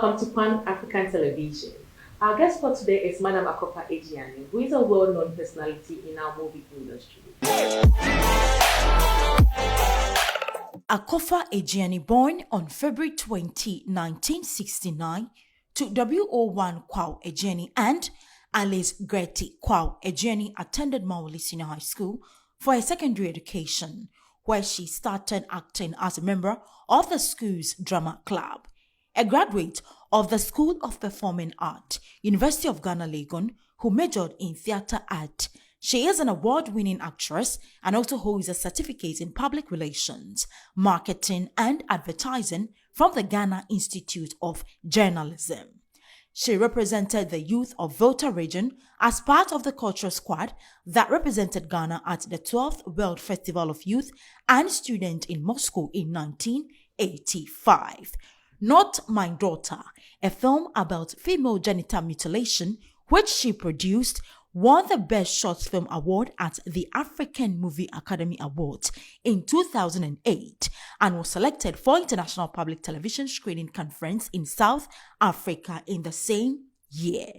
welcome to Pan-African Television. Our guest for today is Madam Akofa Edjeani, who is a well-known personality in our movie industry. Akofa Edjeani, born on February 20, 1969, to W.O.1 Kwao Edjeani and Alice Greti Kwao Edjeani, attended Mawuli Senior High School for her secondary education, where she started acting as a member of the school's drama club. A graduate of the School of Performing Art, University of Ghana, Legon, who majored in theatre art. She is an award-winning actress and also holds a certificate in public relations, marketing and advertising from the Ghana Institute of Journalism. She represented the youth of Volta region as part of the cultural squad that represented Ghana at the 12th World Festival of Youth and Student in Moscow in 1985. Not My Daughter, a film about female genital mutilation, which she produced, won the Best Short Film Award at the African Movie Academy Awards in 2008 and was selected for International Public Television Screening Conference in South Africa in the same year.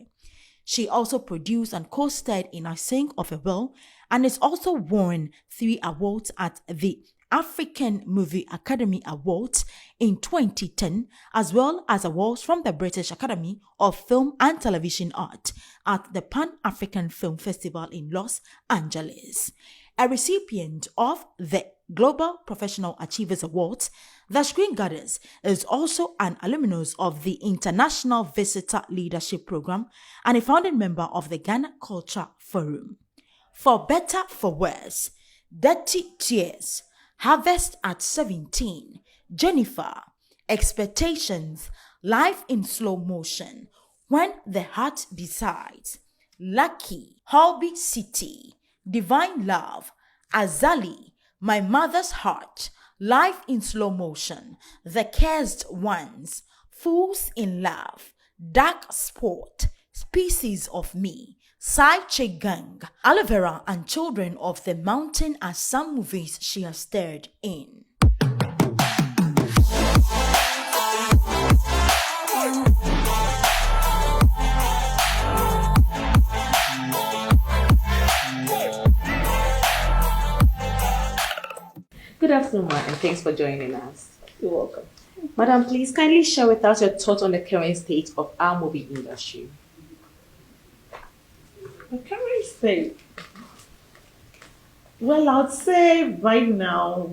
She also produced and co-starred in I Sing of a Will and is also won 3 awards at the African Movie Academy Awards in 2010, as well as awards from the British Academy of Film and Television Art at the Pan-African Film Festival in Los Angeles. A recipient of the Global Professional Achievers Awards, the Screen Goddess is also an alumnus of the International Visitor Leadership Program and a founding member of the Ghana Culture Forum. For Better, for Worse, Dirty Tears, Harvest at 17, Jennifer, Expectations, Life in Slow Motion, When the Heart Decides, Lucky, Holby City, Divine Love, Azali, My Mother's Heart, Life in Slow Motion, The Cursed Ones, Fools in Love, Dark Sport, Species of Me, Side Chick Gang, Aloe Vera and Children of the Mountain are some movies she has starred in. Good afternoon, Ma, and thanks for joining us. You're welcome. Madam, please kindly share with us your thoughts on the current state of our movie industry. The current state. Well, I'd say right now,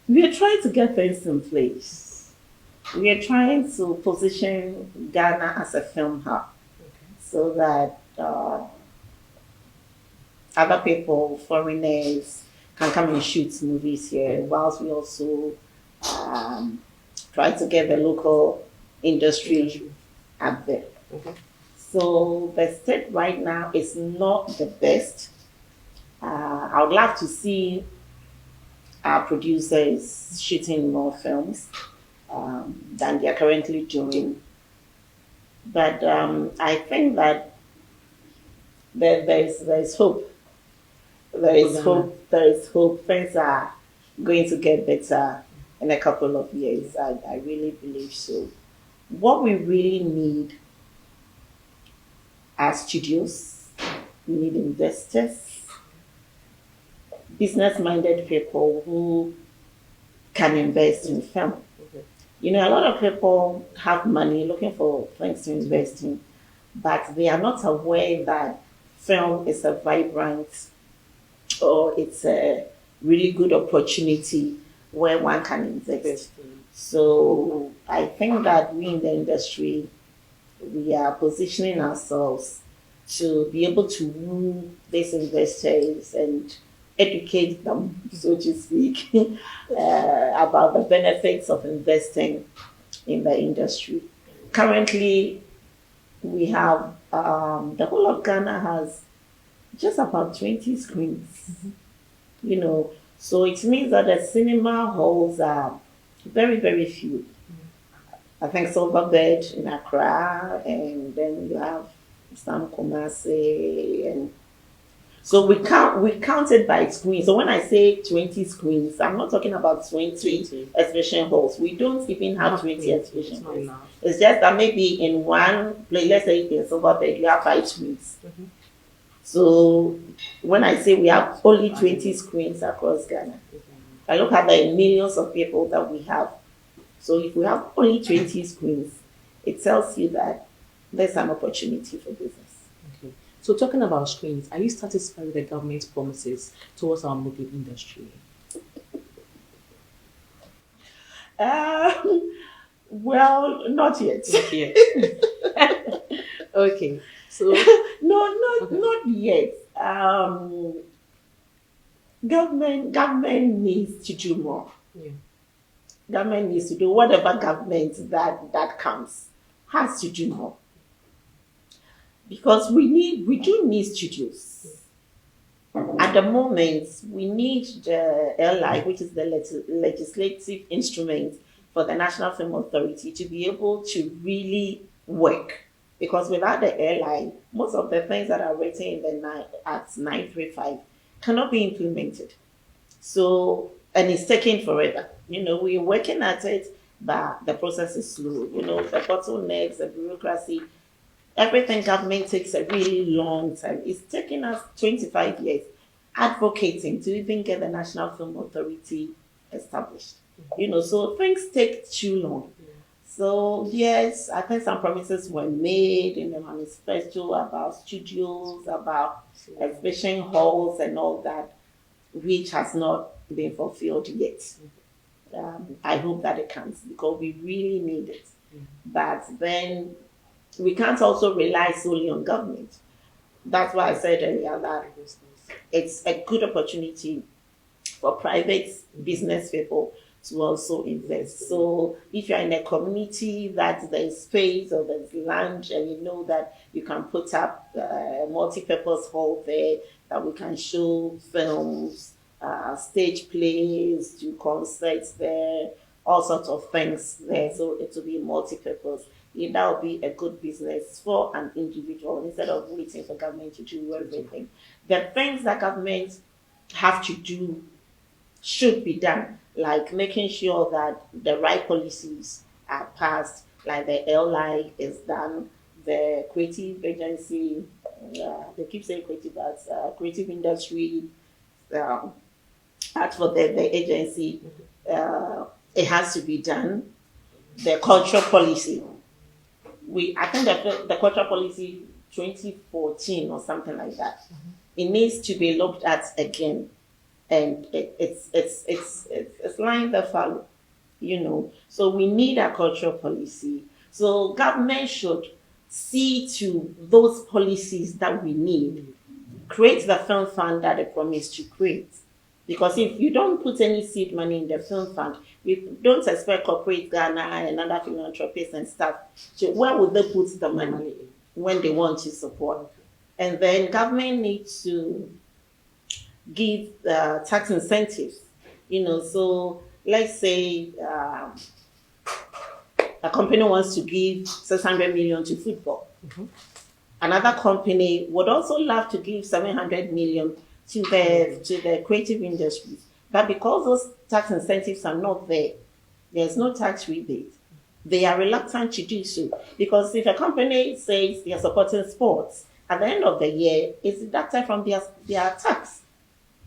we are trying to get things in place. We are trying to position Ghana as a film hub so that other people, foreigners, can come and shoot movies here, whilst we also try to get the local industry up there. So the state right now is not the best. I would love to see our producers shooting more films than they are currently doing. But I think that there's hope. There is hope. Things are going to get better in a couple of years. I really believe so. What we really need are studios, we need investors, business-minded people who can invest in film. You know, a lot of people have money looking for things to invest in, but they are not aware that film is a vibrant or it's a really good opportunity where one can invest. So I think that we in the industry, we are positioning ourselves to be able to woo these investors and educate them, so to speak, about the benefits of investing in the industry. Currently, we have the whole of Ghana has just about 20 screens, you know, so it means that the cinema halls are very, very few. I think Silverbird in Accra, and then you have some Kumasi, and So we count it by screens. So when I say 20 screens, I'm not talking about 20 exhibition halls. We don't even have 20 exhibition halls. It's just that maybe in one place, let's say in Silverbird, you have 5 screens. So when I say we have only 20 screens across Ghana, I look at the millions of people that we have. So if we have only 20 screens, it tells you that there's an opportunity for business. Okay. So talking about screens, are you satisfied with the government's promises towards our movie industry? Well, not yet. Not yet. Okay. So not yet. Government needs to do more. Yeah. Government needs to do whatever government that comes has to do more. Because we do need studios. At the moment, we need the LI, which is the legislative instrument for the National Film Authority, to be able to really work. Because without the LI, most of the things that are written in the Act 935 cannot be implemented. So, and it's taking forever. We're working at it, but the process is slow. The bottlenecks, the bureaucracy, everything government takes a really long time. It's taking us 25 years advocating to even get the National Film Authority established. So things take too long. So yes, I think some promises were made in the manifesto about studios, about exhibition halls and all that, which has not been fulfilled yet. I hope that it comes, because we really need it. But then we can't also rely solely on government. That's why I said earlier that it's a good opportunity for private business people to also invest. So if you're in a community that there's space or there's land, and you know that you can put up a multi-purpose hall there that we can show films, stage plays, do concerts there, all sorts of things there. So it will be multi-purpose. That will be a good business for an individual instead of waiting for government to do everything. The things that government have to do should be done, like making sure that the right policies are passed, like the LI is done, the creative agency, they keep saying creative arts, creative industry, art for the agency, it has to be done. The cultural policy, I think the cultural policy 2014 or something like that, it needs to be looked at again. And it's lying there fallow, So we need a cultural policy. So government should see to those policies that we need. Create the film fund that they promised to create. Because if you don't put any seed money in the film fund, we don't expect corporate Ghana and other philanthropists and stuff. So where would they put the money when they want to support? And then government needs to give tax incentives, so let's say a company wants to give 600 million to football. Another company would also love to give 700 million to the creative industries. But because those tax incentives are not there, there's no tax rebate. They are reluctant to do so. Because if a company says they are supporting sports, at the end of the year, it's deducted from their tax.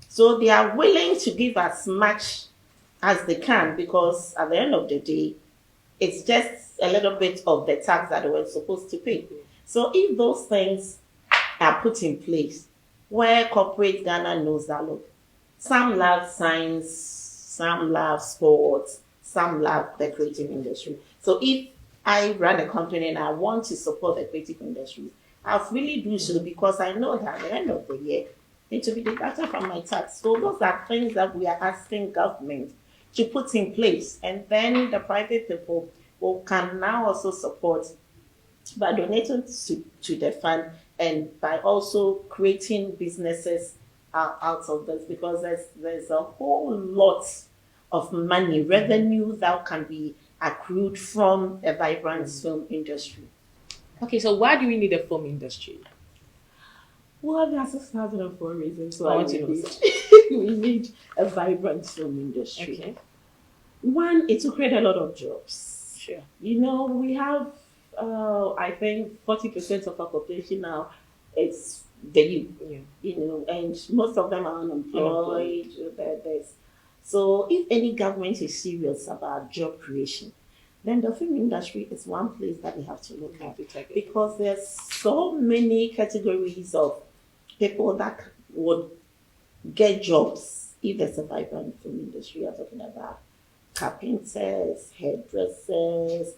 So they are willing to give as much as they can, because at the end of the day, it's just a little bit of the tax that they were supposed to pay. So if those things are put in place, where corporate Ghana knows that, look, some love science, some love sports, some love the creative industry. So if I run a company and I want to support the creative industry, I really do so, because I know that at the end of the year, it will be deducted from my tax. So those are things that we are asking government to put in place. And then the private people can now also support by donating to the fund, and by also creating businesses out of this, because there's a whole lot of money, revenue that can be accrued from a vibrant film industry. Okay, so why do we need a film industry? Well, there's 6,004 reasons I why want to know. we need a vibrant film industry. Okay. One, it will create a lot of jobs. Sure. You know, we have, I think, 40% of our population now, it's the youth, Yeah. you know, and most of them are unemployed. So if any government is serious about job creation, then the film industry is one place that we have to look at, because there's so many categories of people that would get jobs if there's a vibrant film industry. You're talking about carpenters, hairdressers,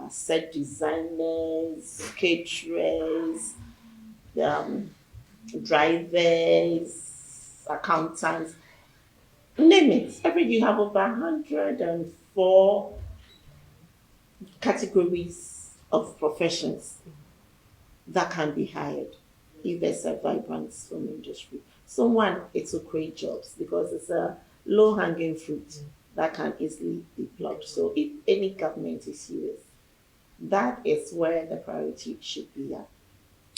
set designers, caterers, drivers, accountants, name it. Every year you have over 104 categories of professions that can be hired if there's a vibrant film industry. So one, it will create jobs because it's a low-hanging fruit that can easily be plucked. So if any government is serious, that is where the priority should be at.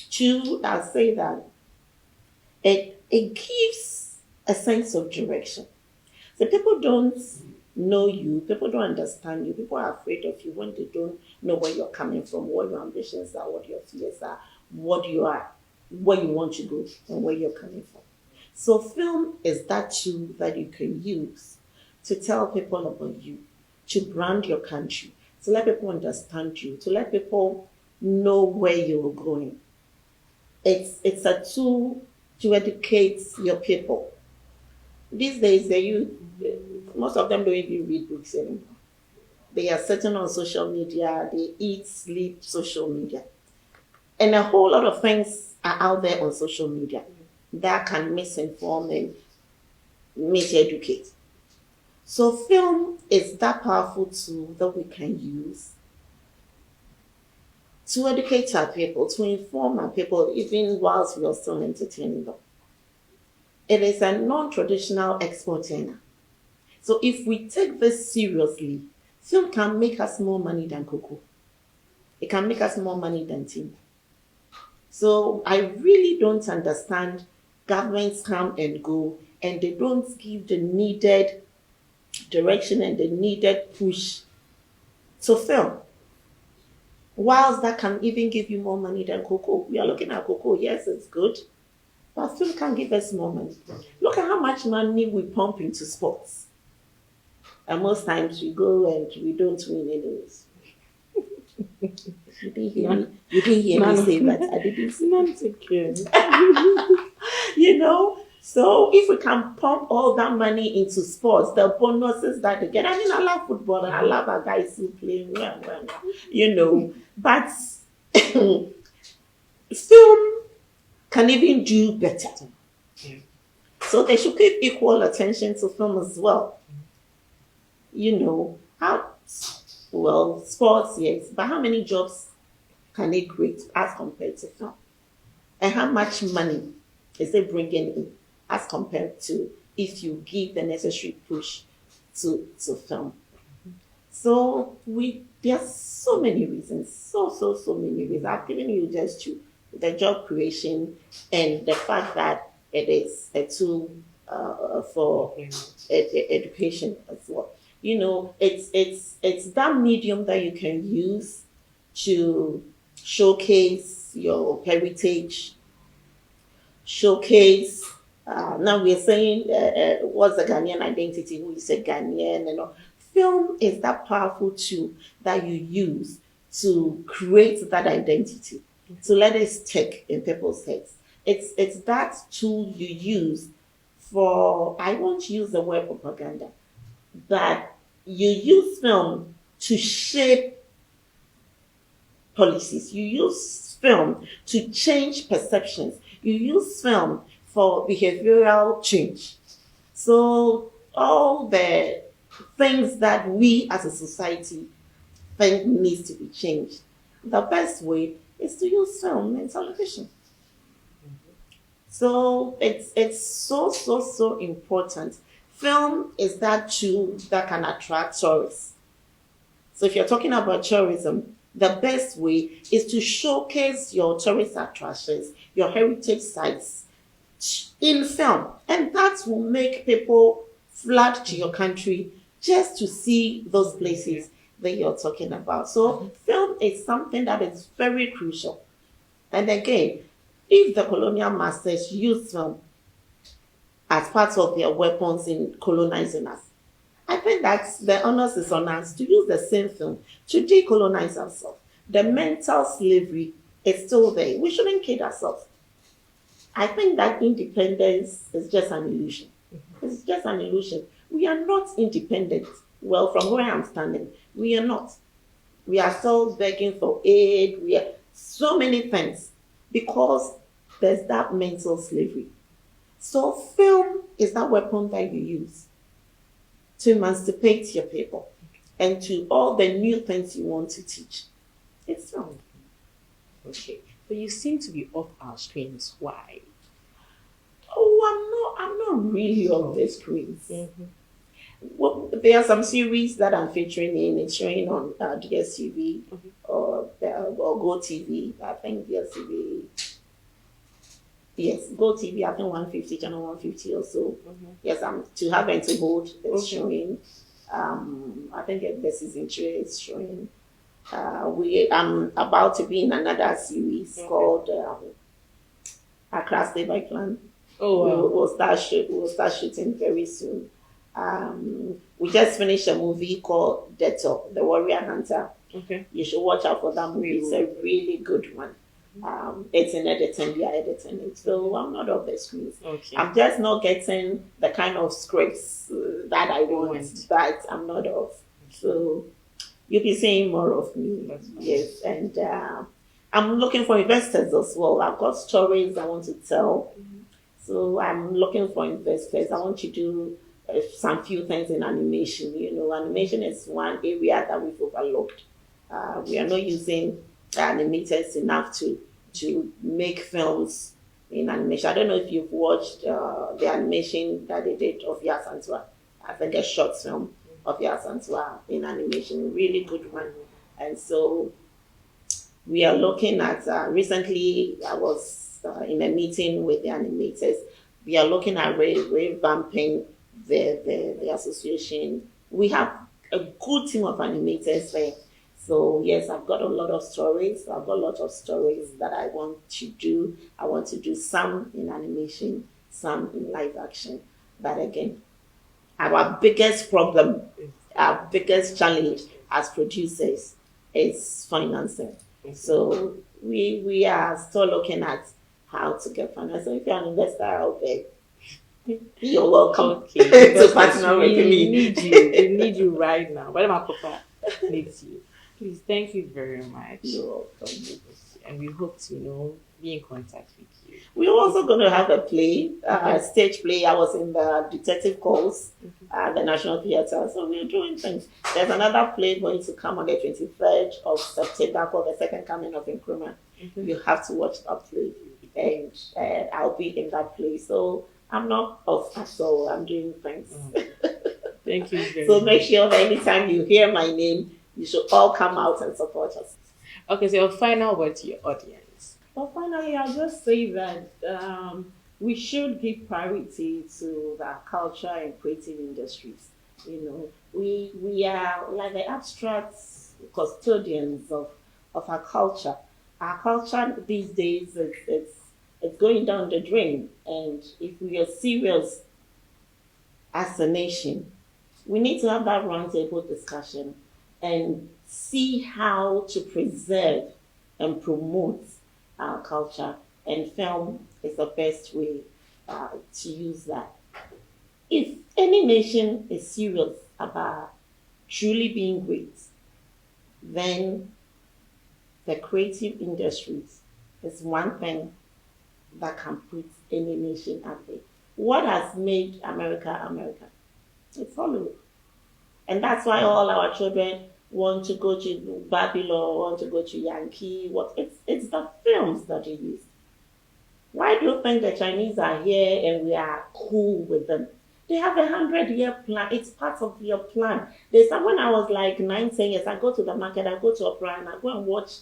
Two, I'll say that it gives a sense of direction. So people don't know you, people don't understand you, people are afraid of you when they don't know where you're coming from, what your ambitions are, what your fears are, what you are, where you want to go, and where you're coming from. So film is that tool that you can use to tell people about you, to brand your country, to let people understand you, to let people know where you're going. It's a tool to educate your people. These days, the youth, most of them don't even read books anymore. They are sitting on social media, they eat, sleep, social media. And a whole lot of things are out there on social media that can misinform and miseducate. So film is that powerful tool that we can use to educate our people, to inform our people, even whilst we are still entertaining them. It is a non-traditional export earner. So if we take this seriously, film can make us more money than cocoa. It can make us more money than timber. So I really don't understand governments come and go and they don't give the needed direction and the needed push to film. Whilst that can even give you more money than cocoa. We are looking at cocoa, yes, it's good, but film can give us more money. Look at how much money we pump into sports. And most times we go and we don't win anyways. You didn't hear me say that. I didn't say that. You know? So if we can pump all that money into sports, the bonuses that they get. I mean, I love football and I love our guys who play well, you know. But film can even do better. So they should give equal attention to film as well. You know, sports, yes, but how many jobs can it create as compared to film? And how much money is it bringing in as compared to if you give the necessary push to film? So there's so many reasons, so many reasons. I've given you just two: the job creation and the fact that it is a tool for education as well. You know, it's that medium that you can use to showcase your heritage, showcase. Now we're saying what's the Ghanaian identity? Who is a Ghanaian? And all. Film is that powerful tool that you use to create that identity, to let it stick in people's heads. It's that tool you use for, I won't use the word propaganda, but you use film to shape policies. You use film to change perceptions. You use film for behavioral change. So all the things that we as a society think needs to be changed, the best way is to use film and television. So it's so important. Film is that tool that can attract tourists. So if you're talking about tourism, the best way is to showcase your tourist attractions, your heritage sites in film. And that will make people flood to your country just to see those places that you're talking about. So film is something that is very crucial. And again, if the colonial masters use film as part of their weapons in colonizing us, I think that the onus is on us to use the same film to decolonize ourselves. The mental slavery is still there. We shouldn't kid ourselves. I think that independence is just an illusion. It's just an illusion. We are not independent. Well, from where I'm standing, we are not. We are still begging for aid. We are so many things because there's that mental slavery. So film is that weapon that you use to emancipate your people and to all the new things you want to teach. It's film. Okay. But you seem to be off our screens. Why? Oh, I'm not really on the screens. Well, there are some series that I'm featuring in. It's showing on DSTV or Go TV. I think DSTV. Yes, Go TV. I think 150, channel 150 or so. Yes, I'm to have and to hold. It's showing. I think the season 3 is showing. I'm about to be in another series called Akofas Background. Oh, wow. We'll start shooting very soon. We just finished a movie called Deto, The Warrior Hunter. Okay. You should watch out for that movie. It's a really good one. It's in editing. We are editing it. So I'm not off the screens. Okay. I'm just not getting the kind of scripts that I want, but I'm not off. So you'll be seeing more of me. Yes. And I'm looking for investors as well. I've got stories I want to tell. So I'm looking for investors. I want to do some few things in animation. You know, animation is one area that we've overlooked. We are not using animators enough to make films in animation. I don't know if you've watched the animation that they did of Yasantua. I think a short film of Yasantua in animation, really good one. And so we are looking at, recently I was in a meeting with the animators. We are looking at revamping the association. We have a good team of animators there. So yes, I've got a lot of stories. I've got a lot of stories that I want to do. I want to do some in animation, some in live action. But again, our biggest problem, our biggest challenge as producers is financing. So we are still looking at how to get finance. So if you're an investor out there, you're welcome to partner with me. We need you right now. Madam Akofa needs you. Please, thank you very much. You're welcome. And we hope to, be in contact with you. We're also going to have a play, a stage play. I was in the Detective Calls at the National Theatre. So we're doing things. There's another play going to come on the 23rd of September called The Second Coming of Nkrumah. You have to watch that play. And I'll be in that play. So I'm not off at all. I'm doing things. Thank you very So much. make sure that anytime you hear my name, you should all come out and support us. Okay, so your final word to your audience. Well, finally, I'll just say that we should give priority to the culture and creative industries. We are like the abstract custodians of our culture. Our culture these days, it's going down the drain. And if we are serious as a nation, we need to have that roundtable discussion and see how to preserve and promote our culture. And film is the best way to use that. If any nation is serious about truly being great, then the creative industries is one thing that can put any nation up there. What has made America America? It's Hollywood. And that's why all our children want to go to Babylon, want to go to Yankee. It's the films that they use. Why do you think the Chinese are here and we are cool with them? They have 100-year plan. It's part of your plan. There's when I was like 9, 10 years, I go to the market, I go to opera, and I go and watch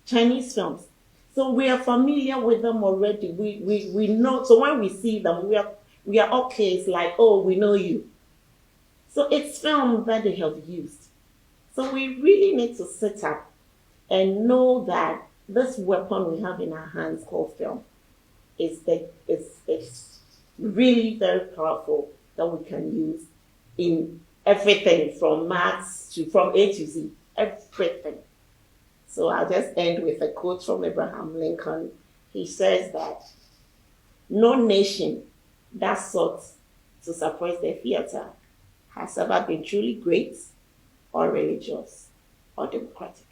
Chinese films. So we are familiar with them already. We know. So when we see them, we are okay. It's like, oh, we know you. So it's film that they have used. So we really need to sit up and know that this weapon we have in our hands called film is really very powerful that we can use in everything from maths to from A to Z, everything. So I'll just end with a quote from Abraham Lincoln. He says that no nation that sought to suppress their theater has ever been truly great or religious or democratic.